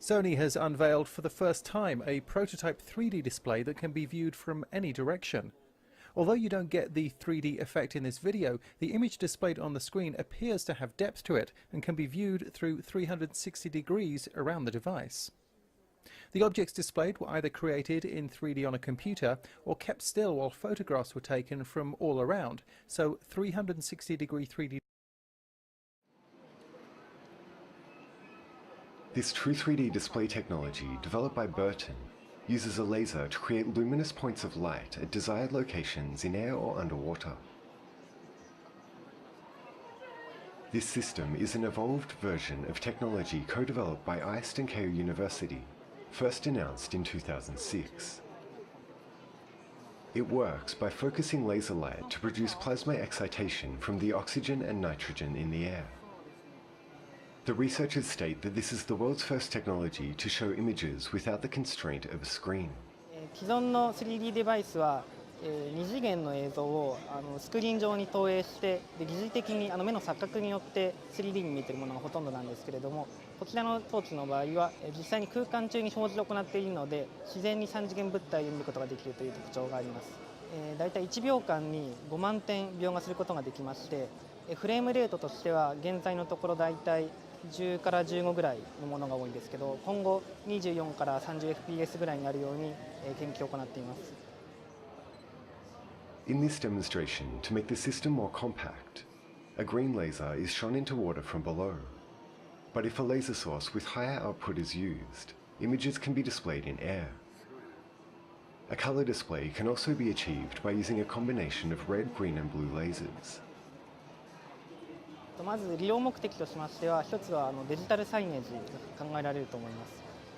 Sony has unveiled for the first time a prototype 3D display that can be viewed from any direction. Although you don't get the 3D effect in this video, the image displayed on the screen appears to have depth to it and can be viewed through 360 degrees around the device. The objects displayed were either created in 3D on a computer or kept still while photographs were taken from all around, so 360-degree 3D. This true 3D display technology, developed by Burton, uses a laser to create luminous points of light at desired locations in air or underwater. This system is an evolved version of technology co-developed by ICE and Keio University, first announced in 2006. It works by focusing laser light to produce plasma excitation from the oxygen and nitrogen in the air. The researchers state that this is the world's first technology to show images without the constraint of a screen. 既存の 3D デバイスは2次元の映像をスクリーン上に投影して疑似的に目の錯覚によって 3D に見えているものがほとんどなんですけれども、こちらの装置の場合は実際に空間中に表示を行っているので自然に3次元物体を見ることができるという特徴があります。だいたい1秒間に5万点描画することができまして、フレームレートとしては現在のところだいたい10から15ぐらいのものが多いんですけど、今後24から 30fps ぐらいになるように研究を行っています。In this demonstration, to make the system more compact, a green laser is shone into water from below. But if a laser source with higher output is used, images can be displayed in air. A color display can also be achieved by using a combination of red, green and blue lasers. まず利用目的としましては、一つはデジタルサイネージが考えられると思います。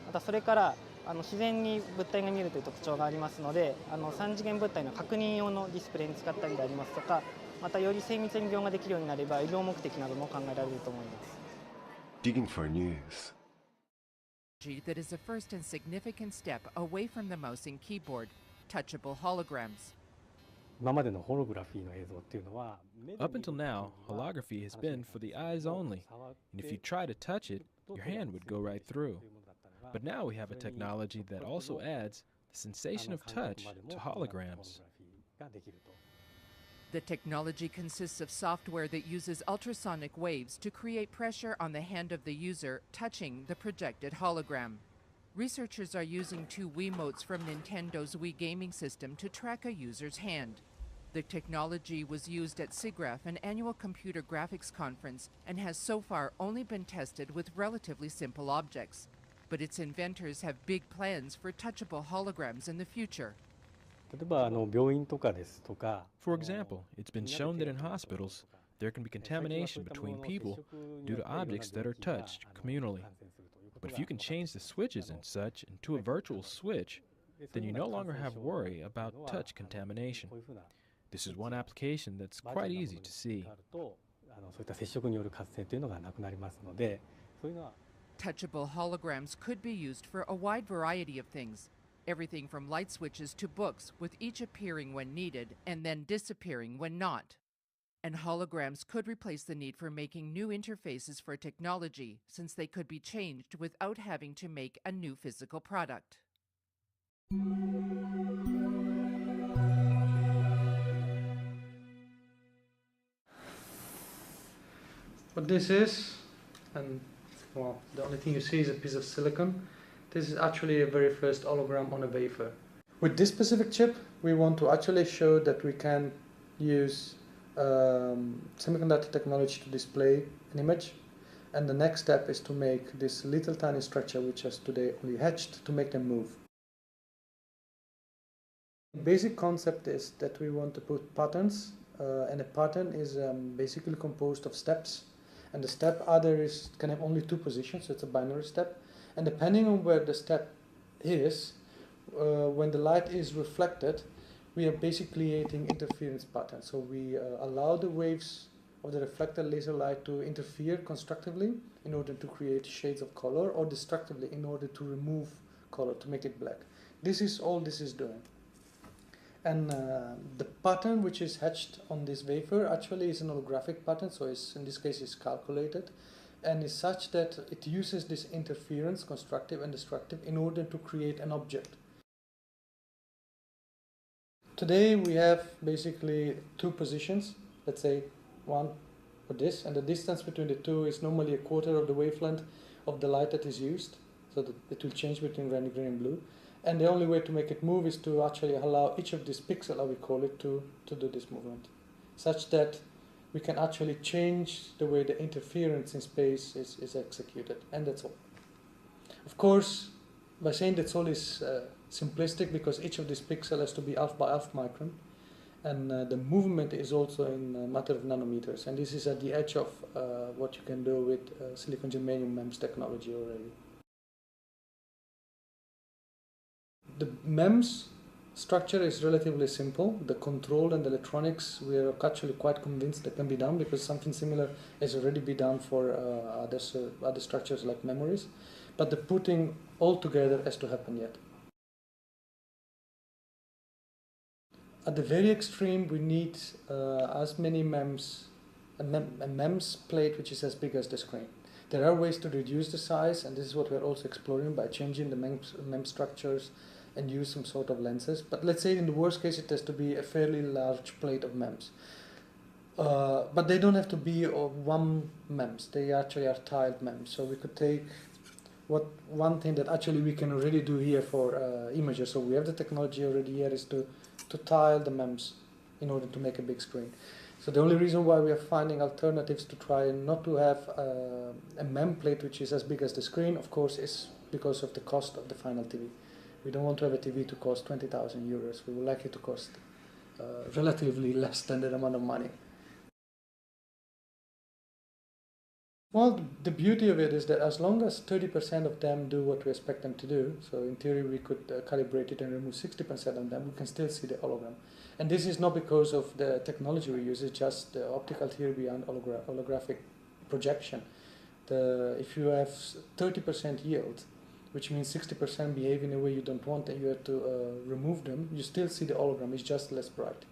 またそれから自然に物体が見えるという特徴がありますので、3次元物体の確認用のディスプレイに使ったりでありますとか、またより精密に描画できるようになれば医療目的なども考えられると思います。Digging for news. That is a first and significant step away from the mouse and keyboard, touchable holograms. Up until now, holography has been for the eyes only, and if you try to touch it, your hand would go right through. But now we have a technology that also adds the sensation of touch to holograms. The technology consists of software that uses ultrasonic waves to create pressure on the hand of the user touching the projected hologram. Researchers are using two Wiimotes from Nintendo's Wii gaming system to track a user's hand. The technology was used at SIGGRAPH, an annual computer graphics conference, and has so far only been tested with relatively simple objects. But its inventors have big plans for touchable holograms in the future. For example, it's been shown that in hospitals, there can be contamination between people due to objects that are touched communally. But if you can change the switches and such into a virtual switch, then you no longer have worry about touch contamination. This is one application that's quite easy to see. Touchable holograms could be used for a wide variety of things, everything from light switches to books, with each appearing when needed and then disappearing when not. And holograms could replace the need for making new interfaces for technology, since they could be changed without having to make a new physical product. What this is, and well, the only thing you see is a piece of silicon. This is actually a very first hologram on a wafer. With this specific chip, we want to actually show that we can use semiconductor technology to display an image. And the next step is to make this little tiny structure, which is today only hatched, to make them move. The basic concept is that we want to put patterns, and a pattern is basically composed of steps. And the step can have only two positions, so it's a binary step. And depending on where the step is, when the light is reflected, we are basically creating interference patterns. So we allow the waves of the reflected laser light to interfere constructively in order to create shades of color, or destructively in order to remove color, to make it black. This is all this is doing. And the pattern which is hatched on this wafer actually is an holographic pattern, so in this case it's calculated. and is such that it uses this interference, constructive and destructive, in order to create an object. Today we have basically two positions, let's say one for this, and the distance between the two is normally a quarter of the wavelength of the light that is used, so that it will change between red, green and blue. And the only way to make it move is to actually allow each of these pixels, as we call it, to do this movement, such that we can actually change the way the interference in space is executed, and that's all. Of course, by saying that's all is simplistic, because each of these pixels has to be half by half micron, and the movement is also in a matter of nanometers, and this is at the edge of what you can do with silicon germanium MEMS technology already. The MEMS structure is relatively simple. The control and the electronics, we are actually quite convinced that can be done, because something similar has already been done for other structures like memories, but the putting all together has to happen yet. At the very extreme, we need as many MEMS, a MEMS plate which is as big as the screen. There are ways to reduce the size, and this is what we're also exploring by changing the MEMS structures and use some sort of lenses. But let's say in the worst case it has to be a fairly large plate of MEMS. But they don't have to be one MEMS, they actually are tiled MEMS. So we could take one thing that actually we can already do here for images, so we have the technology already here, is to tile the MEMS in order to make a big screen. So the only reason why we are finding alternatives to try not to have a MEM plate which is as big as the screen, of course, is because of the cost of the final TV. We don't want to have a TV to cost 20,000 euros. We would like it to cost relatively less than that amount of money. Well, the beauty of it is that as long as 30% of them do what we expect them to do, so in theory we could calibrate it and remove 60% of them, we can still see the hologram. And this is not because of the technology we use, it's just the optical theory behind holographic projection. If you have 30% yield, which means 60% behave in a way you don't want and you have to remove them, you still see the hologram, it's just less bright.